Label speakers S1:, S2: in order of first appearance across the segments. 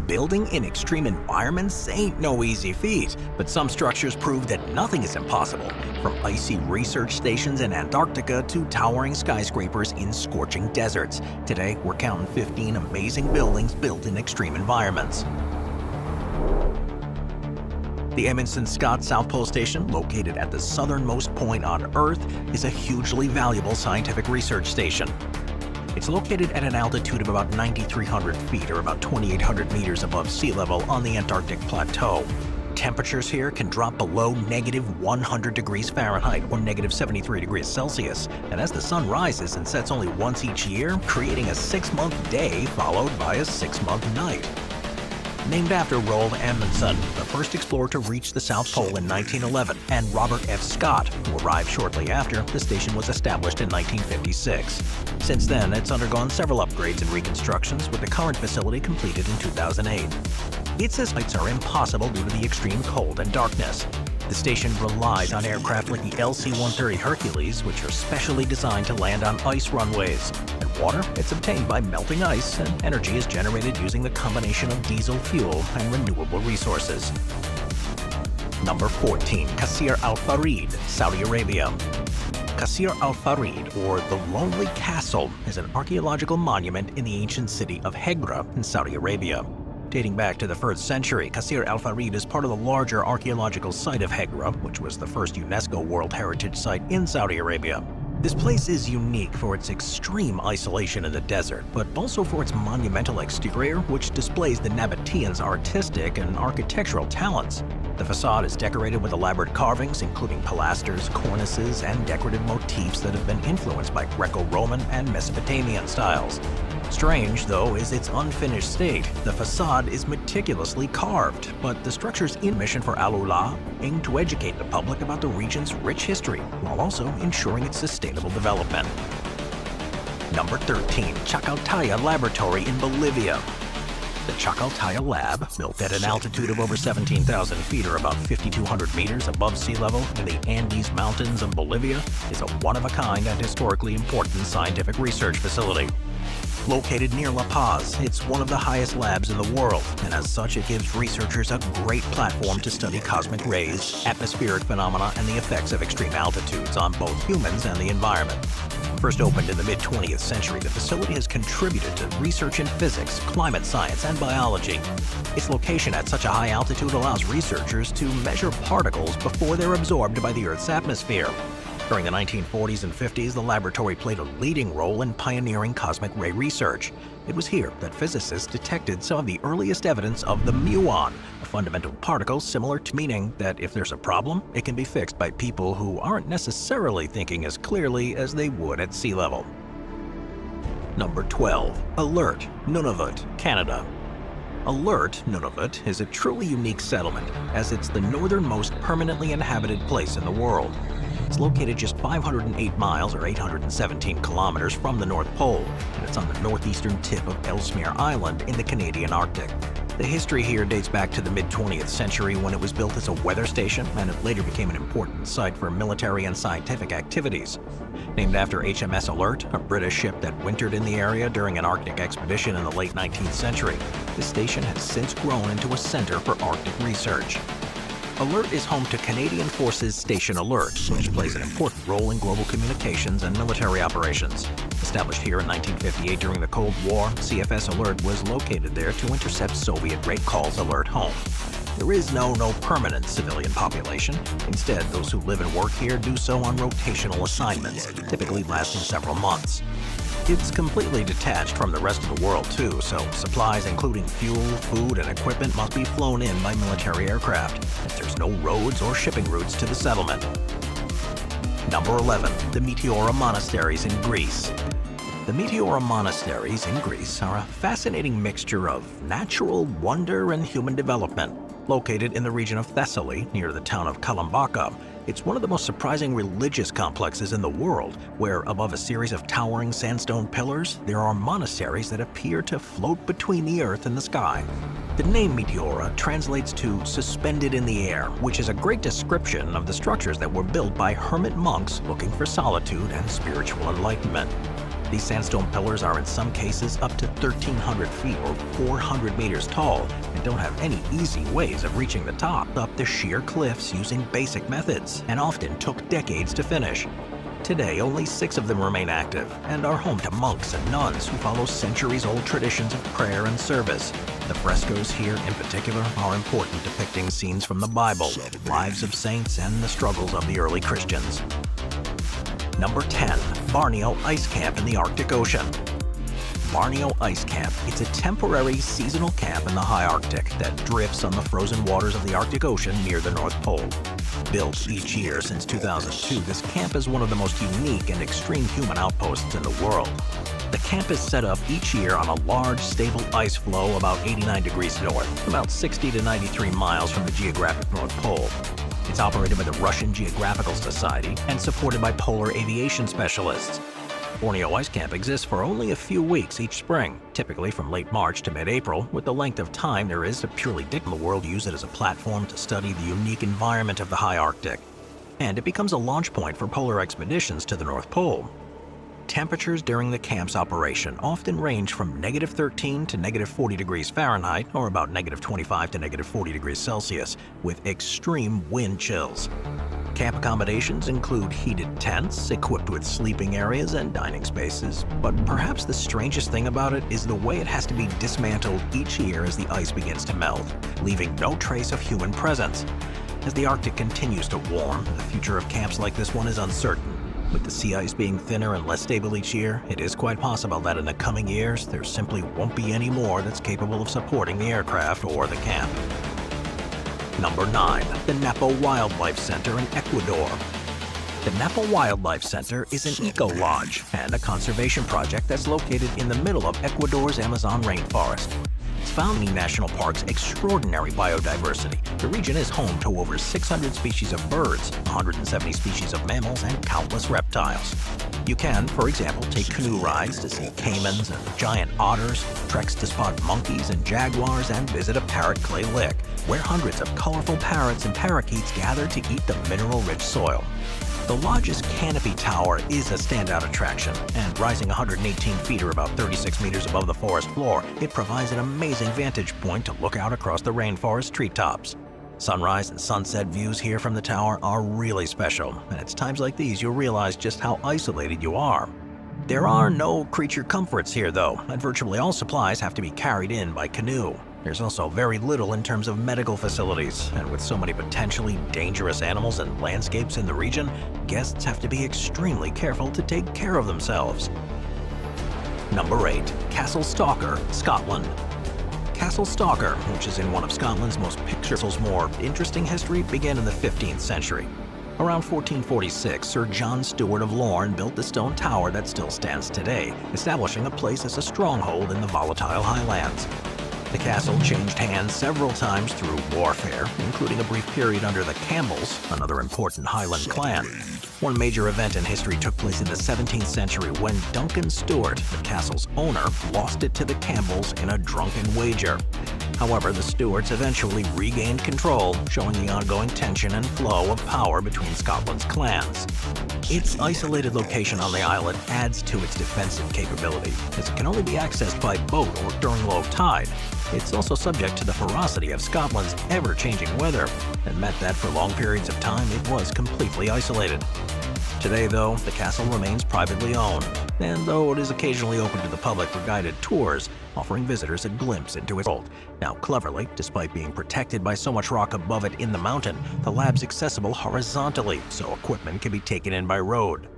S1: Building in extreme environments ain't no easy feat, but some structures prove that nothing is impossible, from icy research stations in Antarctica to towering skyscrapers in scorching deserts. Today, we're counting 15 amazing buildings built in extreme environments. The Amundsen Scott South Pole Station, located at the southernmost point on Earth, is a hugely valuable scientific research station. It's located at an altitude of about 9,300 feet, or about 2,800 meters above sea level on the Antarctic Plateau. Temperatures here can drop below -100 degrees Fahrenheit or -73 degrees Celsius, and as the sun rises and sets only once each year, creating a 6-month day followed by a 6-month night. Named after Roald Amundsen, the first explorer to reach the South Pole in 1911, and Robert F. Scott, who arrived shortly after, the station was established in 1956. Since then, it's undergone several upgrades and reconstructions, with the current facility completed in 2008. Its flights are impossible due to the extreme cold and darkness. The station relies on aircraft like the LC-130 Hercules, which are specially designed to land on ice runways. And water, it's obtained by melting ice, and energy is generated using the combination of diesel fuel and renewable resources. Number 14. Qasr al-Farid, Saudi Arabia. Qasr al-Farid, or the Lonely Castle, is an archaeological monument in the ancient city of Hegra in Saudi Arabia. Dating back to the 1st century, Qasr al-Farid is part of the larger archaeological site of Hegra, which was the first UNESCO World Heritage Site in Saudi Arabia. This place is unique for its extreme isolation in the desert, but also for its monumental exterior, which displays the Nabateans' artistic and architectural talents. The facade is decorated with elaborate carvings, including pilasters, cornices, and decorative motifs that have been influenced by Greco-Roman and Mesopotamian styles. Strange, though, is its unfinished state. The facade is meticulously carved, but the structure's mission for Al-Ula aim to educate the public about the region's rich history, while also ensuring its sustainable development. Number 13. Chacaltaya Laboratory in Bolivia. The Chacaltaya Lab, built at an altitude of over 17,000 feet or about 5,200 meters above sea level in the Andes Mountains of Bolivia, is a one-of-a-kind and historically important scientific research facility. Located near La Paz, it's one of the highest labs in the world, and as such it gives researchers a great platform to study cosmic rays, atmospheric phenomena, and the effects of extreme altitudes on both humans and the environment. First opened in the mid-20th century, the facility has contributed to research in physics, climate science, and biology. Its location at such a high altitude allows researchers to measure particles before they're absorbed by the Earth's atmosphere. During the 1940s and 50s, the laboratory played a leading role in pioneering cosmic ray research. It was here that physicists detected some of the earliest evidence of the muon, a fundamental particle similar to, meaning that if there's a problem, it can be fixed by people who aren't necessarily thinking as clearly as they would at sea level. Number 12. Alert, Nunavut, Canada. Alert, Nunavut, is a truly unique settlement, as it's the northernmost permanently inhabited place in the world. It's located just 508 miles or 817 kilometers from the North Pole, and it's on the northeastern tip of Ellesmere Island in the Canadian Arctic. The history here dates back to the mid-20th century when it was built as a weather station, and it later became an important site for military and scientific activities. Named after HMS Alert, a British ship that wintered in the area during an Arctic expedition in the late 19th century, this station has since grown into a center for Arctic research. Alert is home to Canadian Forces Station Alert, which plays an important role in global communications and military operations. Established here in 1958 during the Cold War, CFS Alert was located there to intercept Soviet rate calls alert home. There is no permanent civilian population. Instead, those who live and work here do so on rotational assignments, typically lasting several months. It's completely detached from the rest of the world too, so supplies including fuel, food, and equipment must be flown in by military aircraft, as there's no roads or shipping routes to the settlement. Number 11. The Meteora Monasteries in Greece. The Meteora Monasteries in Greece are a fascinating mixture of natural wonder and human development. Located in the region of Thessaly, near the town of Kalambaka, it's one of the most surprising religious complexes in the world, where above a series of towering sandstone pillars, there are monasteries that appear to float between the earth and the sky. The name Meteora translates to suspended in the air, which is a great description of the structures that were built by hermit monks looking for solitude and spiritual enlightenment. These sandstone pillars are in some cases up to 1,300 feet or 400 meters tall and don't have any easy ways of reaching the top up the sheer cliffs using basic methods, and often took decades to finish. Today, only 6 of them remain active and are home to monks and nuns who follow centuries-old traditions of prayer and service. The frescoes here, in particular, are important, depicting scenes from the Bible, lives of saints, and the struggles of the early Christians. Number 10. Borneo Ice Camp in the Arctic Ocean. Borneo Ice Camp. It's a temporary seasonal camp in the high Arctic that drifts on the frozen waters of the Arctic Ocean near the North Pole. Built each year since 2002, this camp is one of the most unique and extreme human outposts in the world. The camp is set up each year on a large, stable ice floe about 89 degrees north, about 60 to 93 miles from the geographic North Pole. It's operated by the Russian Geographical Society and supported by polar aviation specialists. Borneo Ice Camp exists for only a few weeks each spring, typically from late March to mid-April, with the length of time there is to purely the world use it as a platform to study the unique environment of the high Arctic. And it becomes a launch point for polar expeditions to the North Pole. Temperatures during the camp's operation often range from -13 to -40 degrees Fahrenheit, or about -25 to -40 degrees Celsius, with extreme wind chills. Camp accommodations include heated tents, equipped with sleeping areas and dining spaces, but perhaps the strangest thing about it is the way it has to be dismantled each year as the ice begins to melt, leaving no trace of human presence. As the Arctic continues to warm, the future of camps like this one is uncertain. With the sea ice being thinner and less stable each year, it is quite possible that in the coming years, there simply won't be any more that's capable of supporting the aircraft or the camp. Number 9. The Napo Wildlife Center in Ecuador. The Napo Wildlife Center is an eco-lodge and a conservation project that's located in the middle of Ecuador's Amazon rainforest. It's found in the national park's extraordinary biodiversity. The region is home to over 600 species of birds, 170 species of mammals, and countless reptiles. You can, for example, take canoe rides to see caimans and giant otters, treks to spot monkeys and jaguars, and visit a parrot clay lick, where hundreds of colorful parrots and parakeets gather to eat the mineral-rich soil. The lodge's canopy tower is a standout attraction, and rising 118 feet or about 36 meters above the forest floor, it provides an amazing vantage point to look out across the rainforest treetops. Sunrise and sunset views here from the tower are really special, and it's times like these you'll realize just how isolated you are. There are no creature comforts here though, and virtually all supplies have to be carried in by canoe. There's also very little in terms of medical facilities, and with so many potentially dangerous animals and landscapes in the region, guests have to be extremely careful to take care of themselves. Number 8. Castle Stalker, Scotland. Castle Stalker, which is in one of Scotland's most more interesting history, began in the 15th century. Around 1446, Sir John Stewart of Lorne built the stone tower that still stands today, establishing a place as a stronghold in the volatile Highlands. The castle changed hands several times through warfare, including a brief period under the Campbells, another important Highland clan. One major event in history took place in the 17th century when Duncan Stewart, the castle's owner, lost it to the Campbells in a drunken wager. However, the Stewarts eventually regained control, showing the ongoing tension and flow of power between Scotland's clans. Its isolated location on the island adds to its defensive capability, as it can only be accessed by boat or during low tide. It's also subject to the ferocity of Scotland's ever-changing weather, and meant that for long periods of time it was completely isolated. Today, though, the castle remains privately owned, and though it is occasionally open to the public for guided tours, offering visitors a glimpse into its world. Now, cleverly, despite being protected by so much rock above it in the mountain, the lab's accessible horizontally, so equipment can be taken in by road.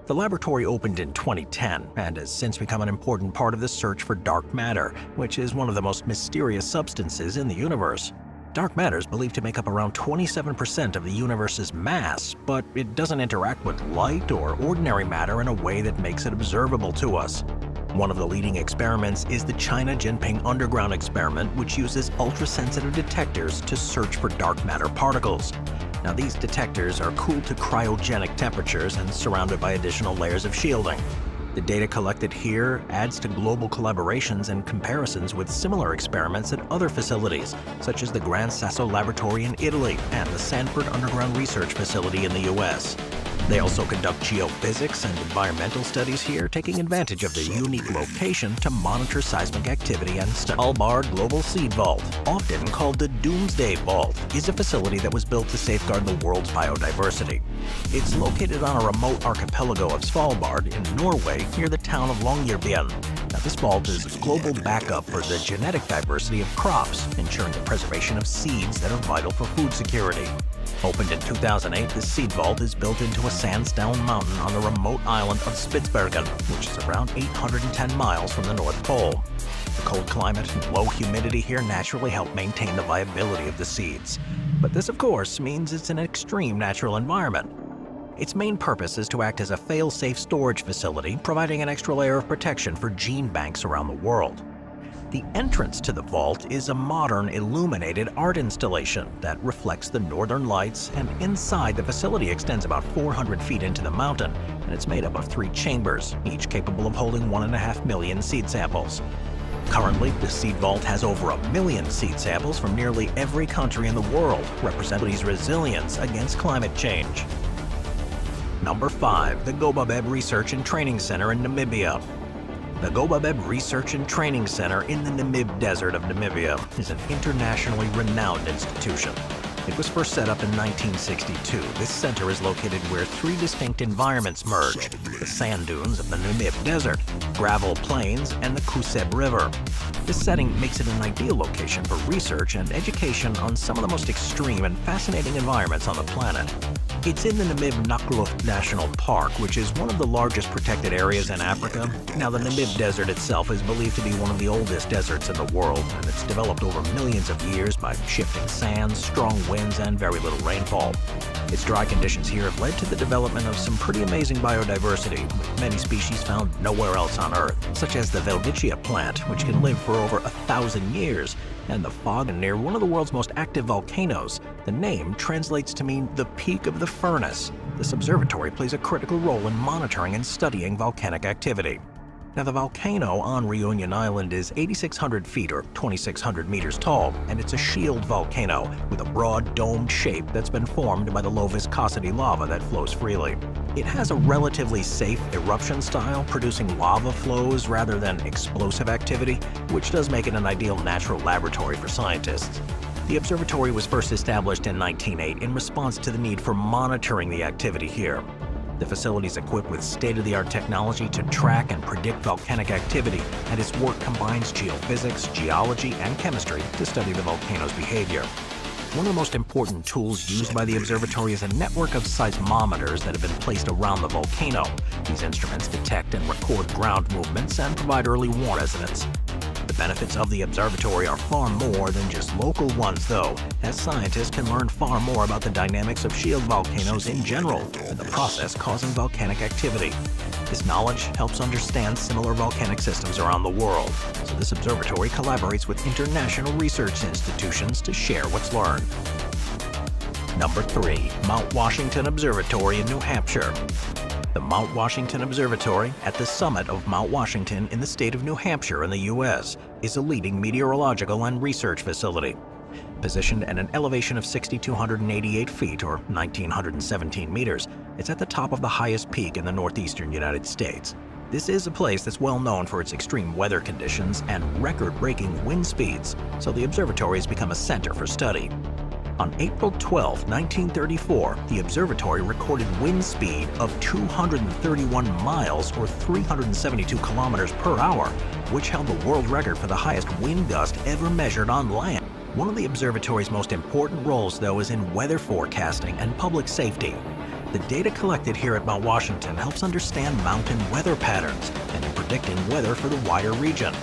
S1: The laboratory opened in 2010 and has since become an important part of the search for dark matter, which is one of the most mysterious substances in the universe. Dark matter is believed to make up around 27% of the universe's mass, but it doesn't interact with light or ordinary matter in a way that makes it observable to us. One of the leading experiments is the China Jinping Underground experiment, which uses ultra-sensitive detectors to search for dark matter particles. Now, these detectors are cooled to cryogenic temperatures and surrounded by additional layers of shielding. The data collected here adds to global collaborations and comparisons with similar experiments at other facilities, such as the Gran Sasso Laboratory in Italy and the Sanford Underground Research Facility in the US. They also conduct geophysics and environmental studies here, taking advantage of their unique location to monitor seismic activity and study. Svalbard Global Seed Vault, often called the Doomsday Vault, is a facility that was built to safeguard the world's biodiversity. It's located on a remote archipelago of Svalbard in Norway near the town of Longyearbyen. Now, this vault is global backup for the genetic diversity of crops, ensuring the preservation of seeds that are vital for food security. Opened in 2008, this seed vault is built into a sandstone mountain on the remote island of Spitsbergen, which is around 810 miles from the North Pole. The cold climate and low humidity here naturally help maintain the viability of the seeds. But this, of course, means it's an extreme natural environment. Its main purpose is to act as a fail-safe storage facility, providing an extra layer of protection for gene banks around the world. The entrance to the vault is a modern illuminated art installation that reflects the northern lights, and inside the facility extends about 400 feet into the mountain, and it's made up of 3 chambers, each capable of holding 1.5 million seed samples. Currently, the seed vault has over 1 million seed samples from nearly every country in the world, representing its resilience against climate change. Number 5. The Gobabeb Research and Training Center in Namibia. The Gobabeb Research and Training Center in the Namib Desert of Namibia is an internationally renowned institution. It was first set up in 1962. This center is located where 3 distinct environments merge: the sand dunes of the Namib Desert, gravel plains, and the Kuseb River. This setting makes it an ideal location for research and education on some of the most extreme and fascinating environments on the planet. It's in the Namib-Naukluft National Park, which is one of the largest protected areas in Africa. Now, the Namib Desert itself is believed to be one of the oldest deserts in the world, and it's developed over millions of years by shifting sands, strong winds, and very little rainfall. Its dry conditions here have led to the development of some pretty amazing biodiversity, with many species found nowhere else on Earth, such as the Welwitschia plant, which can live for over 1,000 years, and the fog near one of the world's most active volcanoes. The name translates to mean the peak of the furnace. This observatory plays a critical role in monitoring and studying volcanic activity. Now, the volcano on Reunion Island is 8,600 feet or 2,600 meters tall, and it's a shield volcano with a broad domed shape that's been formed by the low viscosity lava that flows freely. It has a relatively safe eruption style, producing lava flows rather than explosive activity, which does make it an ideal natural laboratory for scientists. The observatory was first established in 1908 in response to the need for monitoring the activity here. The facility is equipped with state-of-the-art technology to track and predict volcanic activity, and its work combines geophysics, geology, and chemistry to study the volcano's behavior. One of the most important tools used by the observatory is a network of seismometers that have been placed around the volcano. These instruments detect and record ground movements and provide early warning residents. The benefits of the observatory are far more than just local ones, though, as scientists can learn far more about the dynamics of shield volcanoes in general and the process causing volcanic activity. This knowledge helps understand similar volcanic systems around the world, so this observatory collaborates with international research institutions to share what's learned. Number 3. Mount Washington Observatory in New Hampshire. The Mount Washington Observatory, at the summit of Mount Washington in the state of New Hampshire in the U.S., is a leading meteorological and research facility. Positioned at an elevation of 6,288 feet or 1,917 meters, it's at the top of the highest peak in the northeastern United States. This is a place that's well known for its extreme weather conditions and record-breaking wind speeds, so the observatory has become a center for study. On April 12, 1934, the observatory recorded wind speed of 231 miles or 372 kilometers per hour, which held the world record for the highest wind gust ever measured on land. One of the observatory's most important roles, though, is in weather forecasting and public safety. The data collected here at Mount Washington helps understand mountain weather patterns and in predicting weather for the wider region.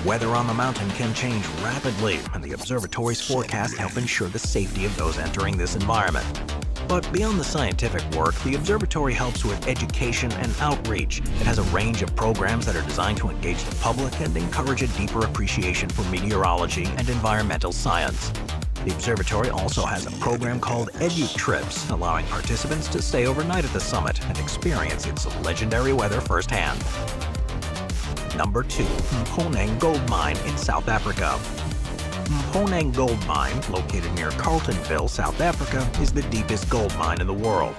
S1: Weather on the mountain can change rapidly, and the observatory's forecasts help ensure the safety of those entering this environment. But beyond the scientific work, the observatory helps with education and outreach. It has a range of programs that are designed to engage the public and encourage a deeper appreciation for meteorology and environmental science. The observatory also has a program called EduTrips, allowing participants to stay overnight at the summit and experience its legendary weather firsthand. Number 2. Mponeng Gold Mine in South Africa. Mponeng Gold Mine, located near Carletonville, South Africa, is the deepest gold mine in the world.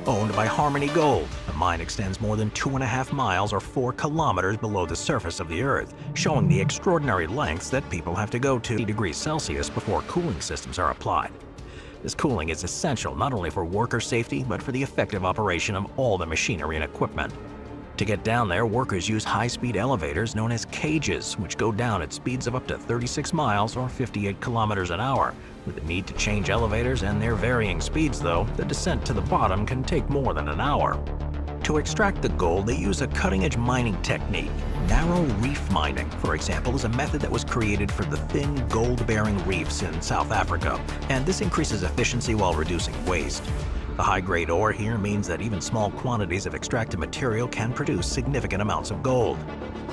S1: owned by Harmony Gold. The mine extends more than 2.5 miles or 4 kilometers below the surface of the Earth, showing the extraordinary lengths that people have to go to 80 degrees Celsius before cooling systems are applied. This cooling is essential not only for worker safety, but for the effective operation of all the machinery and equipment. To get down there, workers use high-speed elevators known as cages, which go down at speeds of up to 36 miles or 58 kilometers an hour. With the need to change elevators and their varying speeds, though, the descent to the bottom can take more than an hour. To extract the gold, they use a cutting-edge mining technique. Narrow reef mining, for example, is a method that was created for the thin gold-bearing reefs in South Africa, and this increases efficiency while reducing waste. The high-grade ore here means that even small quantities of extracted material can produce significant amounts of gold.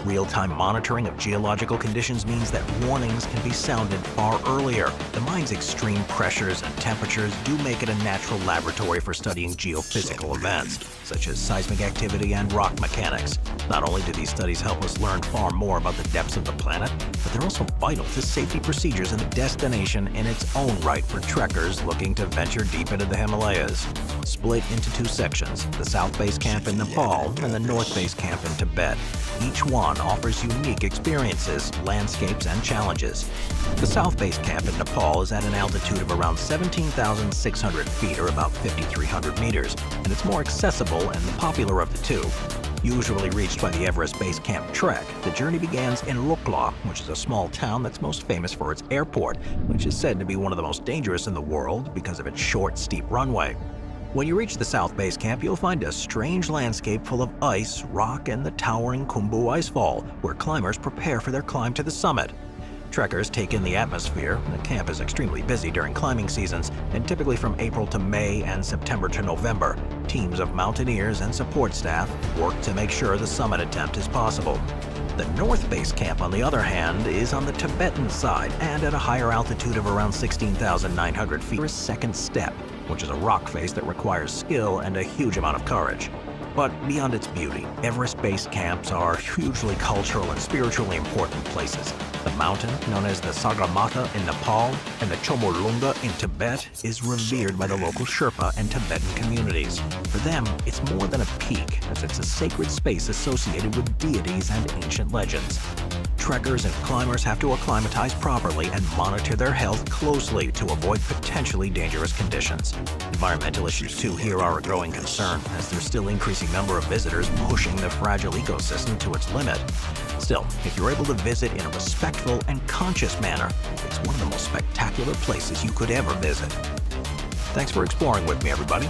S1: Real-time monitoring of geological conditions means that warnings can be sounded far earlier. The mine's extreme pressures and temperatures do make it a natural laboratory for studying geophysical events, such as seismic activity and rock mechanics. Not only do these studies help us learn far more about the depths of the planet, but they're also vital to safety procedures in the destination in its own right for trekkers looking to venture deep into the Himalayas. Split into two sections, the South Base Camp in Nepal and the North Base Camp in Tibet. Each one offers unique experiences, landscapes, and challenges. The South Base Camp in Nepal is at an altitude of around 17,600 feet or about 5,300 meters, and it's more accessible and the popular of the two. Usually reached by the Everest Base Camp trek, the journey begins in Lukla, which is a small town that's most famous for its airport, which is said to be one of the most dangerous in the world because of its short, steep runway. When you reach the South Base Camp, you'll find a strange landscape full of ice, rock, and the towering Khumbu Icefall, where climbers prepare for their climb to the summit. Trekkers take in the atmosphere. The camp is extremely busy during climbing seasons, and typically from April to May and September to November. Teams of mountaineers and support staff work to make sure the summit attempt is possible. The North Base Camp, on the other hand, is on the Tibetan side and at a higher altitude of around 16,900 feet. There's a second step, which is a rock face that requires skill and a huge amount of courage. But beyond its beauty, Everest Base Camps are hugely cultural and spiritually important places. The mountain, known as the Sagarmatha in Nepal and the Chomolungma in Tibet, is revered by the local Sherpa and Tibetan communities. For them, it's more than a peak, as it's a sacred space associated with deities and ancient legends. Trekkers and climbers have to acclimatize properly and monitor their health closely to avoid potentially dangerous conditions. Environmental issues too here are a growing concern, as there's still increasing number of visitors pushing the fragile ecosystem to its limit. Still, if you're able to visit in a respectful and conscious manner, it's one of the most spectacular places you could ever visit. Thanks for exploring with me, everybody.